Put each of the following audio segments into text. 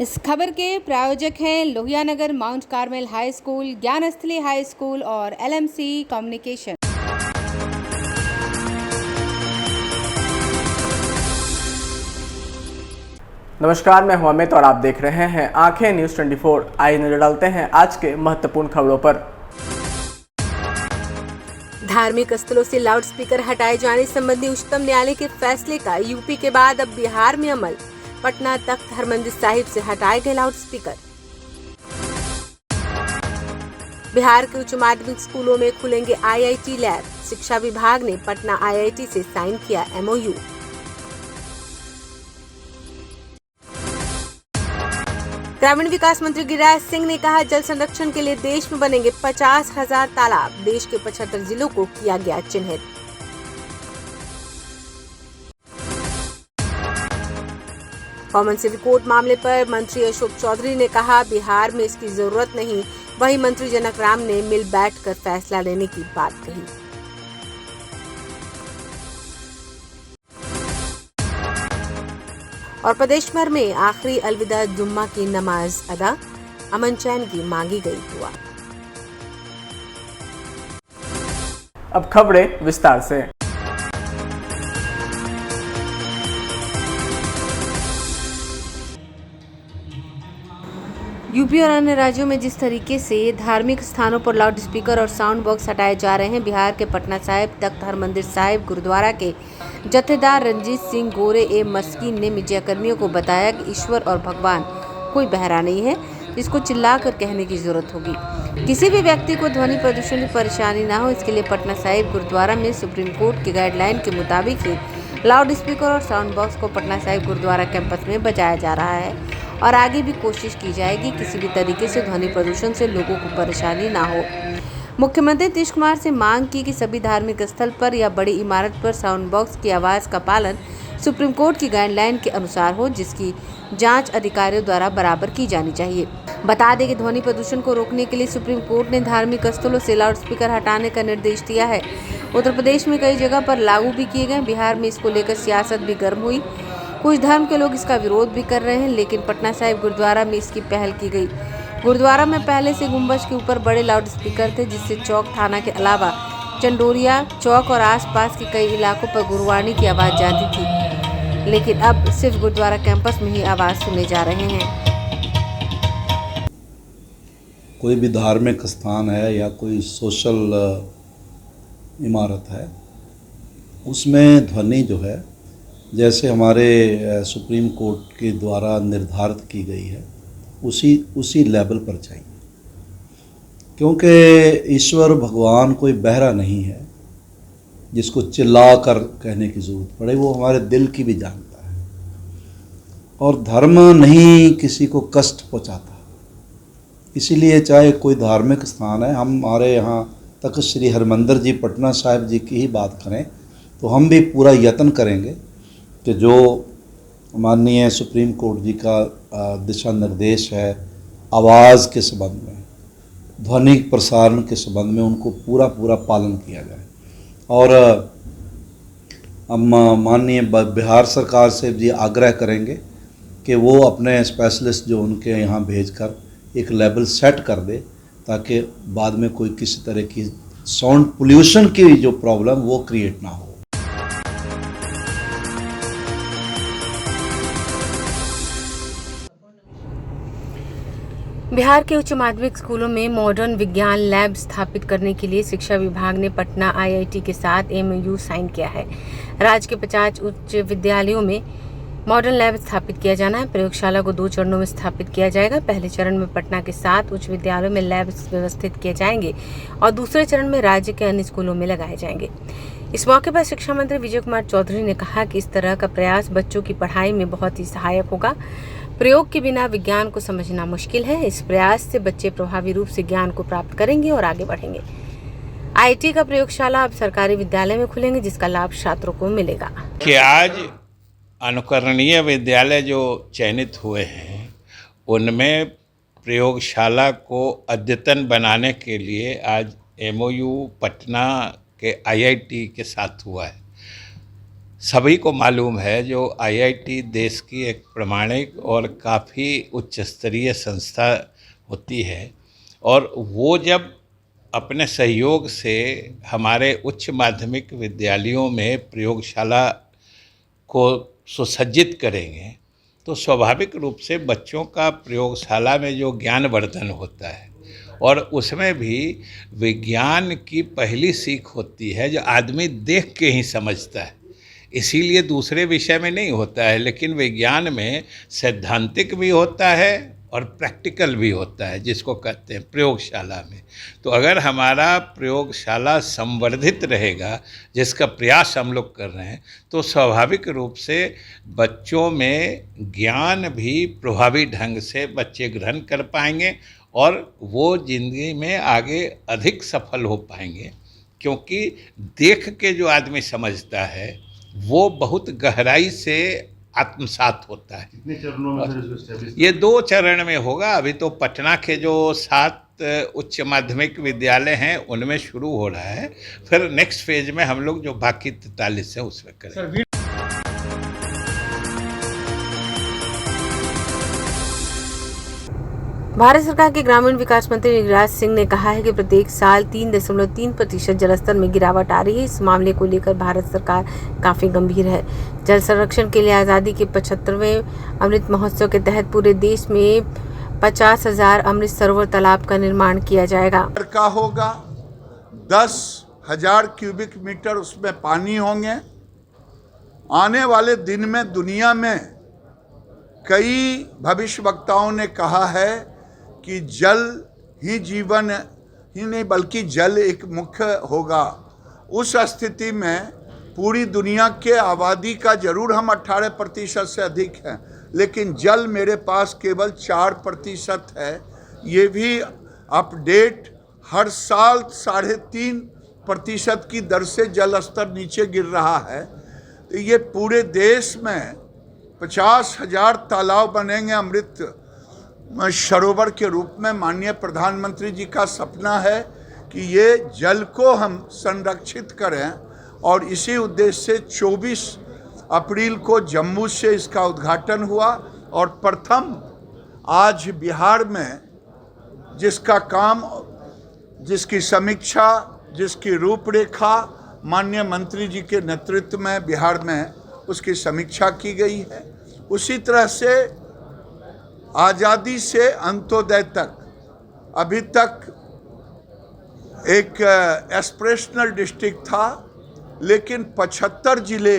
इस खबर के प्रायोजक हैं Lohianagar mount Carmel high school, Gyansthali high school और LMC कम्युनिकेशन। नमस्कार, मैं हूं अमित और आप देख रहे हैं आंखें न्यूज़ 24। आइए नजर डालते हैं आज के महत्वपूर्ण खबरों पर। धार्मिक स्थलों से लाउडस्पीकर हटाए जाने संबंधी उच्चतम न्यायालय के फैसले का यूपी के बाद अब बिहार में अमल। पटना तख्त हरमंदिर साहिब से हटाए गए लाउडस्पीकर। बिहार के उच्च माध्यमिक स्कूलों में खुलेंगे IIT लैब। शिक्षा विभाग ने पटना IIT से साइन किया MOU। ग्रामीण विकास मंत्री गिरिराज सिंह ने कहा, जल संरक्षण के लिए देश में बनेंगे 50,000 तालाब। देश के 75 जिलों को किया गया चिन्हित। कॉमन सिविल कोड मामले पर मंत्री अशोक चौधरी ने कहा, बिहार में इसकी जरूरत नहीं। वहीं मंत्री जनक राम ने मिल बैठकर फैसला लेने की बात कही। और प्रदेश भर में आखिरी अलविदा जुम्मा की नमाज अदा। अमन चैन की मांगी गई दुआ। अब खबरें विस्तार से। यूपी और अन्य राज्यों में जिस तरीके से धार्मिक स्थानों पर लाउडस्पीकर और साउंड बॉक्स हटाए जा रहे हैं, बिहार के पटना साहिब तख्त हरमंदिर साहिब गुरुद्वारा के जत्थेदार रंजीत सिंह गोरे ए मस्कीन ने मीडियाकर्मियों को बताया कि ईश्वर और भगवान कोई बहरा नहीं है जिसको चिल्लाकर कहने की जरूरत होगी। किसी भी व्यक्ति को ध्वनि प्रदूषण की परेशानी ना हो, इसके लिए पटना साहिब गुरुद्वारा में सुप्रीम कोर्ट की गाइडलाइन के मुताबिक ही लाउडस्पीकर और साउंड बॉक्स को पटना साहिब गुरुद्वारा कैंपस में बजाया जा रहा है और आगे भी कोशिश की जाएगी किसी भी तरीके से ध्वनि प्रदूषण से लोगों को परेशानी ना हो। मुख्यमंत्री नीतीश कुमार से मांग की कि सभी धार्मिक स्थल पर या बड़ी इमारत पर साउंड बॉक्स की आवाज का पालन सुप्रीम कोर्ट की गाइडलाइन के अनुसार हो, जिसकी जांच अधिकारियों द्वारा बराबर की जानी चाहिए। बता दें कि ध्वनि प्रदूषण को रोकने के लिए सुप्रीम कोर्ट ने धार्मिक स्थलों से लाउडस्पीकर हटाने का निर्देश दिया है। उत्तर प्रदेश में कई जगह पर लागू भी किए गए। बिहार में इसको लेकर सियासत भी गर्म हुई। कुछ धर्म के लोग इसका विरोध भी कर रहे हैं, लेकिन पटना साहिब गुरुद्वारा में इसकी पहल की गई। गुरुद्वारा में पहले से गुंबज के ऊपर बड़े लाउडस्पीकर थे, जिससे चौक थाना के अलावा चंडोरिया चौक और आसपास के कई इलाकों पर गुरुवाणी की आवाज जाती थी, लेकिन अब सिर्फ गुरुद्वारा कैंपस में ही आवाज सुने जा रहे हैं। कोई भी धार्मिक स्थान है या कोई सोशल इमारत है, उसमें ध्वनि जो है जैसे हमारे सुप्रीम कोर्ट के द्वारा निर्धारित की गई है उसी लेवल पर चाहिए, क्योंकि ईश्वर भगवान कोई बहरा नहीं है जिसको चिल्ला कर कहने की ज़रूरत पड़े। वो हमारे दिल की भी जानता है और धर्म नहीं किसी को कष्ट पहुंचाता। इसीलिए चाहे कोई धार्मिक स्थान है, हमारे यहाँ तक श्री हरमंदिर जी पटना साहिब जी की ही बात करें तो हम भी पूरा यत्न करेंगे कि जो माननीय सुप्रीम कोर्ट जी का दिशा निर्देश है आवाज़ के संबंध में, ध्वनि प्रसारण के संबंध में, उनको पूरा पालन किया जाए। और हम माननीय बिहार सरकार से भी आग्रह करेंगे कि वो अपने स्पेशलिस्ट जो उनके यहाँ भेजकर एक लेवल सेट कर दे, ताकि बाद में कोई किसी तरह की साउंड पोल्यूशन की जो प्रॉब्लम वो क्रिएट ना हो। बिहार के उच्च माध्यमिक स्कूलों में मॉडर्न विज्ञान लैब स्थापित करने के लिए शिक्षा विभाग ने पटना IIT के साथ MOU साइन किया है। राज्य के 50 उच्च विद्यालयों में मॉडर्न लैब स्थापित किया जाना है। प्रयोगशाला को 2 चरणों में स्थापित किया जाएगा। पहले चरण में पटना के 7 उच्च विद्यालयों में लैब व्यवस्थित किए जाएंगे और दूसरे चरण में राज्य के अन्य स्कूलों में लगाए जाएंगे। इस मौके पर शिक्षा मंत्री विजय कुमार चौधरी ने कहा कि इस तरह का प्रयास बच्चों की पढ़ाई में बहुत ही सहायक होगा। प्रयोग के बिना विज्ञान को समझना मुश्किल है। इस प्रयास से बच्चे प्रभावी रूप से ज्ञान को प्राप्त करेंगे और आगे बढ़ेंगे। IIT का प्रयोगशाला अब सरकारी विद्यालय में खुलेंगे, जिसका लाभ छात्रों को मिलेगा। कि आज अनुकरणीय विद्यालय जो चयनित हुए हैं उनमें प्रयोगशाला को अद्यतन बनाने के लिए आज MOU पटना के IIT के साथ हुआ है। सभी को मालूम है जो आईआईटी देश की एक प्रमाणिक और काफ़ी उच्च स्तरीय संस्था होती है, और वो जब अपने सहयोग से हमारे उच्च माध्यमिक विद्यालयों में प्रयोगशाला को सुसज्जित करेंगे तो स्वाभाविक रूप से बच्चों का प्रयोगशाला में जो ज्ञानवर्धन होता है, और उसमें भी विज्ञान की पहली सीख होती है जो आदमी देख के ही समझता है, इसीलिए दूसरे विषय में नहीं होता है। लेकिन विज्ञान में सैद्धांतिक भी होता है और प्रैक्टिकल भी होता है, जिसको कहते हैं प्रयोगशाला में। तो अगर हमारा प्रयोगशाला संवर्धित रहेगा, जिसका प्रयास हम लोग कर रहे हैं, तो स्वाभाविक रूप से बच्चों में ज्ञान भी प्रभावी ढंग से बच्चे ग्रहण कर पाएंगे और वो ज़िंदगी में आगे अधिक सफल हो पाएंगे, क्योंकि देख के जो आदमी समझता है वो बहुत गहराई से आत्मसात होता है। कितने चरणों में सर इसको establish ये 2 चरण में होगा। अभी तो पटना के जो 7 उच्च माध्यमिक विद्यालय हैं उनमें शुरू हो रहा है, फिर नेक्स्ट फेज में हम लोग जो बाकी 43 है उसमें करेंगे। भारत सरकार के ग्रामीण विकास मंत्री गिरिराज सिंह ने कहा है कि प्रत्येक साल 3.3% जलस्तर में गिरावट आ रही है। इस मामले को लेकर भारत सरकार काफी गंभीर है। जल संरक्षण के लिए आज़ादी के 75वें अमृत महोत्सव के तहत पूरे देश में 50,000 अमृत सरोवर तालाब का निर्माण किया जाएगा। का होगा 10,000 क्यूबिक मीटर उसमें पानी होंगे। आने वाले दिन में दुनिया में कई भविष्यवक्ताओं ने कहा है कि जल ही जीवन ही नहीं बल्कि जल एक मुख्य होगा। उस स्थिति में पूरी दुनिया के आबादी का जरूर हम 18% से अधिक हैं, लेकिन जल मेरे पास केवल 4% है। ये भी अपडेट हर साल 3.5% की दर से जल स्तर नीचे गिर रहा है। तो ये पूरे देश में 50,000 तालाब बनेंगे अमृत सरोवर के रूप में। माननीय प्रधानमंत्री जी का सपना है कि ये जल को हम संरक्षित करें, और इसी उद्देश्य से 24 अप्रैल को जम्मू से इसका उद्घाटन हुआ। और प्रथम आज बिहार में जिसका काम, जिसकी समीक्षा, जिसकी रूपरेखा माननीय मंत्री जी के नेतृत्व में बिहार में उसकी समीक्षा की गई है। उसी तरह से आज़ादी से अंत्योदय तक अभी तक एक एस्पिरेशनल डिस्ट्रिक्ट था, लेकिन 75 ज़िले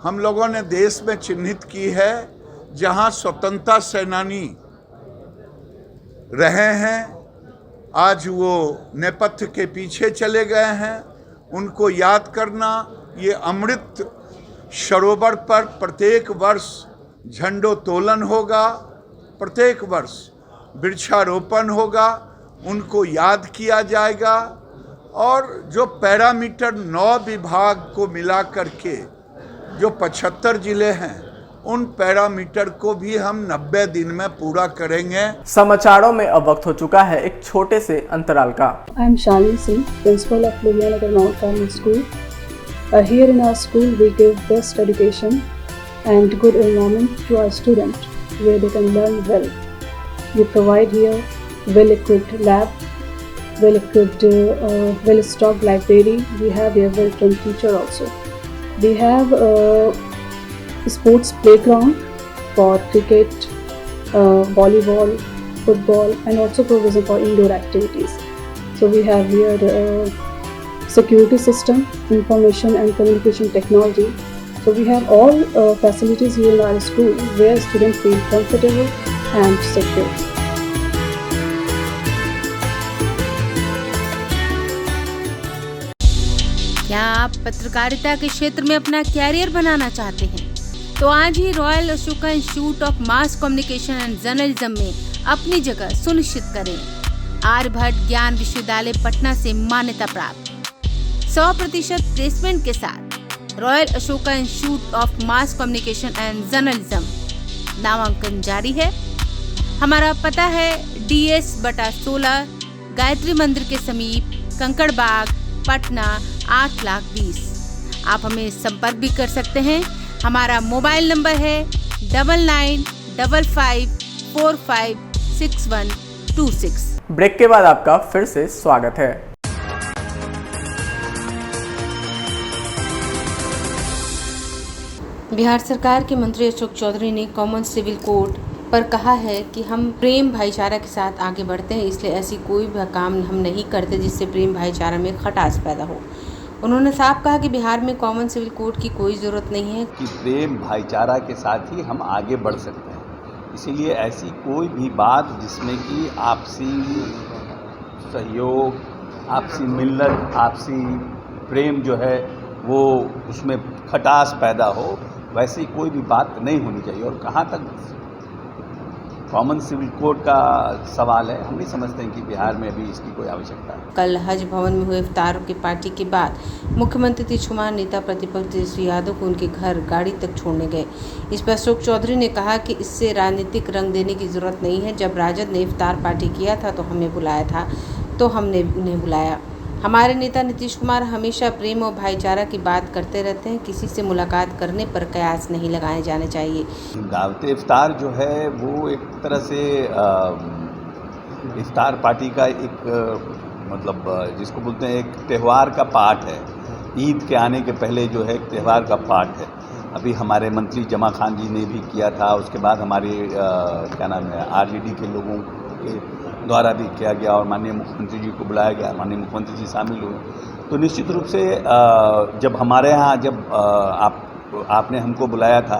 हम लोगों ने देश में चिन्हित की है जहां स्वतंत्रता सेनानी रहे हैं। आज वो नेपथ्य के पीछे चले गए हैं। उनको याद करना, ये अमृत सरोवर पर प्रत्येक वर्ष झंडोत्तोलन होगा, प्रत्येक वर्ष वृक्षारोपण होगा, उनको याद किया जाएगा। और जो पैरामीटर 9 विभाग को मिला करके जो 75 ज़िले हैं, उन पैरामीटर को भी हम 90 दिन में पूरा करेंगे। समाचारों में अब वक्त हो चुका है एक छोटे से अंतराल का। I am Shalini Singh, principal of Ludhiana Mount Carmel School. Here in our school, we give best education and good environment to our students, where they can learn well. We provide here well-equipped lab, well-equipped, well-stocked library. We have here well-trained teacher also. We have sports playground for cricket, volleyball, football, and also provision for indoor activities. So we have here security system, information and communication technology. So we have all facilities here in our school where students feel comfortable and secure. क्या आप पत्रकारिता के क्षेत्र में अपना career बनाना चाहते हैं? तो आज ही Royal Ashoka Institute of Mass Communication and Journalism में अपनी जगह सुनिश्चित करें। आर्यभट्ट ज्ञान विश्वविद्यालय पटना से मान्यता प्राप्त 100% प्लेसमेंट के साथ royal Ashoka Institute of Mass Communication and journalism नामांकन जारी है। हमारा पता है DS/16 गायत्री मंदिर के समीप, कंकड़बाग, पटना 8,20,000। आप हमें संपर्क भी कर सकते हैं। हमारा मोबाइल नंबर है 9955456126। ब्रेक के बाद आपका फिर से स्वागत है। बिहार सरकार के मंत्री अशोक चौधरी ने कॉमन सिविल कोड पर कहा है कि हम प्रेम भाईचारा के साथ आगे बढ़ते हैं, इसलिए ऐसी कोई भी काम हम नहीं करते जिससे प्रेम भाईचारा में खटास पैदा हो। उन्होंने साफ कहा कि बिहार में कॉमन सिविल कोड की कोई ज़रूरत नहीं है कि प्रेम भाईचारा के साथ ही हम आगे बढ़ सकते हैं। इसीलिए ऐसी कोई भी बात जिसमें कि आपसी सहयोग, आपसी मिलत, आपसी प्रेम जो है वो उसमें खटास पैदा हो, वैसी कोई भी बात नहीं होनी चाहिए। और कहाँ तक कॉमन सिविल कोड का सवाल है, हम नहीं समझते हैं कि बिहार में अभी इसकी कोई आवश्यकता है। कल हज भवन में हुए इफ्तार की पार्टी के बाद मुख्यमंत्री नीतीश कुमार नेता प्रतिपक्ष तेजस्वी यादव को उनके घर गाड़ी तक छोड़ने गए। इस पर अशोक चौधरी ने कहा कि इससे राजनीतिक रंग देने की जरूरत नहीं है। जब राजद ने इफ्तार पार्टी किया था तो हमें बुलाया था, तो हमने उन्हें बुलाया। हमारे नेता नीतीश कुमार हमेशा प्रेम और भाईचारा की बात करते रहते हैं। किसी से मुलाकात करने पर कयास नहीं लगाए जाने चाहिए। दावत इफ्तार जो है वो एक तरह से इफ्तार पार्टी का एक मतलब जिसको बोलते हैं एक त्यौहार का पार्ट है। ईद के आने के पहले जो है एक त्यौहार का पार्ट है। अभी हमारे मंत्री जमा खान जी ने भी किया था, उसके बाद हमारे क्या नाम है आरजेडी के लोगों के द्वारा भी किया गया और माननीय मुख्यमंत्री जी को बुलाया गया, माननीय मुख्यमंत्री जी शामिल हुए। तो निश्चित रूप से जब हमारे यहाँ आपने हमको बुलाया था,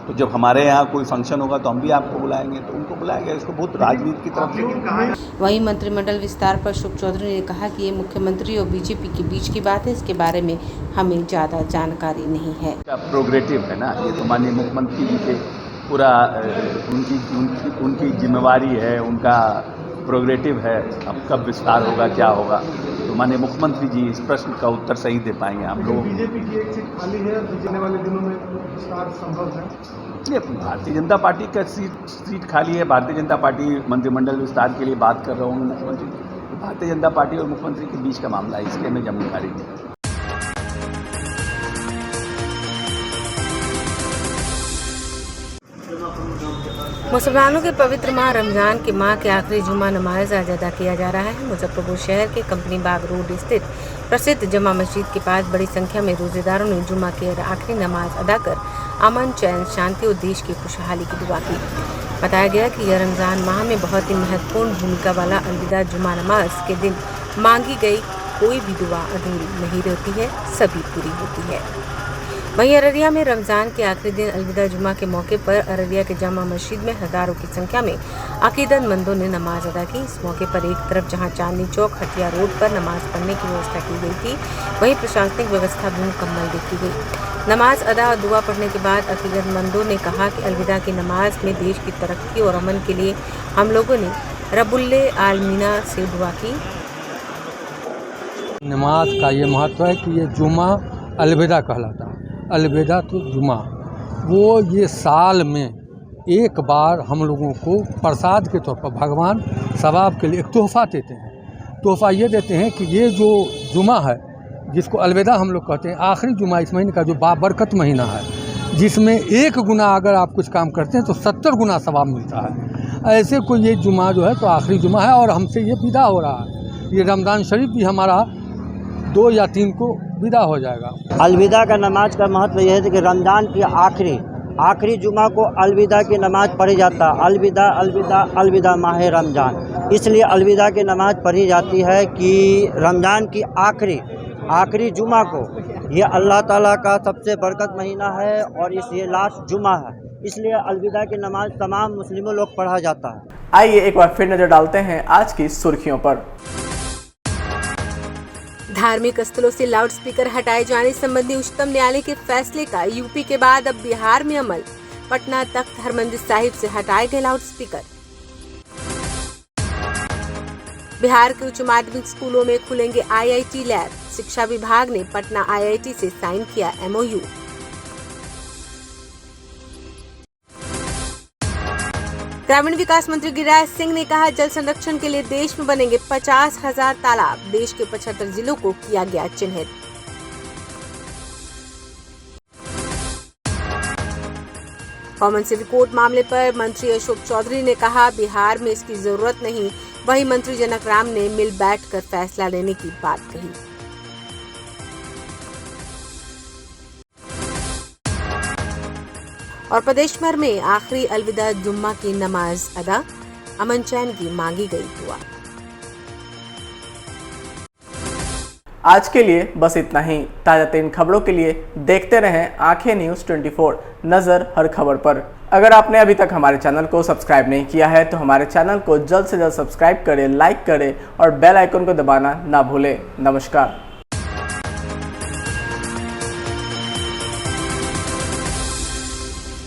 तो जब हमारे यहाँ कोई फंक्शन होगा तो हम भी आपको बुलाएंगे, तो उनको बुलाया गया। इसको बहुत राजनीति की तरफ से। वहीं मंत्रिमंडल विस्तार पर अशोक चौधरी ने कहा कि ये मुख्यमंत्री और बीजेपी के बीच की बात है, इसके बारे में हमें ज़्यादा जानकारी नहीं है। प्रोग्रेटिव है ना, ये तो माननीय मुख्यमंत्री जी के पूरा उनकी जिम्मेवारी है, उनका प्रोग्रेटिव है। अब कब विस्तार होगा, क्या होगा, तो माननीय मुख्यमंत्री जी इस प्रश्न का उत्तर सही दे पाएंगे। हम लोग बीजेपी की एक सीट खाली है, आने वाले दिनों में विस्तार संभव है। ये भारतीय जनता पार्टी का सीट खाली है। भारतीय जनता पार्टी मंत्रिमंडल विस्तार के लिए बात कर रहा हूँ मुख्यमंत्री। भारतीय जनता पार्टी और मुख्यमंत्री के बीच का मामला है, इसके हमें जानकारी नहीं। मुसलमानों के पवित्र माह रमज़ान के माह के आखिरी जुमा नमाज आज अदा किया जा रहा है। मुजफ्फरपुर शहर के कंपनी बाग रोड स्थित प्रसिद्ध जमा मस्जिद के पास बड़ी संख्या में रोजेदारों ने जुमा की आखिरी नमाज अदा कर अमन, चैन, शांति और देश की खुशहाली की दुआ की। बताया गया कि यह रमज़ान माह में बहुत ही महत्वपूर्ण भूमिका वाला अलविदा जुमा नमाज के दिन मांगी गई कोई भी दुआ अधूरी नहीं रहती है, सभी पूरी होती है। वहीं अररिया में रमज़ान के आखिरी दिन अलविदा जुमा के मौके पर अररिया के जामा मस्जिद में हज़ारों की संख्या में अकीदतमंदों ने नमाज अदा की। इस मौके पर एक तरफ जहां चांदनी चौक हटिया रोड पर नमाज पढ़ने की व्यवस्था की गई थी, वहीं प्रशासनिक व्यवस्था भी मुकम्मल देखी गई। नमाज अदा और दुआ पढ़ने के बाद अकीदतमंदों ने कहा कि अलविदा की नमाज में देश की तरक्की और अमन के लिए हम लोगों ने रब्बुल आलमीना से दुआ की। नमाज का ये महत्व है कि ये जुमा अलविदा कहलाता है। अलविदा तो जुमा, वो ये साल में एक बार हम लोगों को प्रसाद के तौर पर भगवान सवाब के लिए एक तोहफ़ा देते हैं। तोहफ़ा ये देते हैं कि ये जो जुमा है, जिसको अलविदा हम लोग कहते हैं, आखिरी जुमा इस महीने का जो बाबरकत महीना है, जिसमें 1 गुना अगर आप कुछ काम करते हैं तो 70 गुना सवाब मिलता है। ऐसे कोई ये जुमा जो है तो आखिरी जुमा है और हमसे ये विदा हो रहा है। ये रमज़ान शरीफ भी हमारा 2 या 3 को विदा हो जाएगा। अलविदा का नमाज का महत्व यह है कि रमज़ान की आखिरी जुमा को अलविदा की नमाज पढ़ी जाता है। अलविदा अलविदा अलविदा माह रमज़ान, इसलिए अलविदा की नमाज पढ़ी जाती है कि रमज़ान की आखिरी जुमा को, ये अल्लाह ताला का सबसे बरकत महीना है और ये लास्ट जुमा है, इसलिए अलविदा की नमाज तमाम मुस्लिमों लोग पढ़ा जाता है। आइए एक बार फिर नजर डालते हैं आज की सुर्खियों पर। धार्मिक स्थलों से लाउडस्पीकर हटाए जाने संबंधी उच्चतम न्यायालय के फैसले का यूपी के बाद अब बिहार में अमल। पटना तख्त हरमंदिर साहिब से हटाए गए लाउडस्पीकर। बिहार के उच्च माध्यमिक स्कूलों में खुलेंगे IIT लैब। शिक्षा विभाग ने पटना IIT से साइन किया MOU। ग्रामीण विकास मंत्री गिरिराज सिंह ने कहा, जल संरक्षण के लिए देश में बनेंगे 50,000 तालाब। देश के 75 जिलों को किया गया चिन्हित। कॉमन सिविल कोड मामले पर मंत्री अशोक चौधरी ने कहा, बिहार में इसकी जरूरत नहीं। वहीं मंत्री जनक राम ने मिल बैठकर फैसला लेने की बात कही। और प्रदेश भर में आखिरी अलविदा जुम्मा की नमाज अदा, अमन चैन की मांगी गई दुआ। आज के लिए बस इतना ही। ताज़ा तीन खबरों के लिए देखते रहें आंखें न्यूज़ 24, नज़र हर खबर पर। अगर आपने अभी तक हमारे चैनल को सब्सक्राइब नहीं किया है तो हमारे चैनल को जल्द से जल्द सब्सक्राइब करें, लाइक करें और बेल आइकन को दबाना ना भूलें। नमस्कार।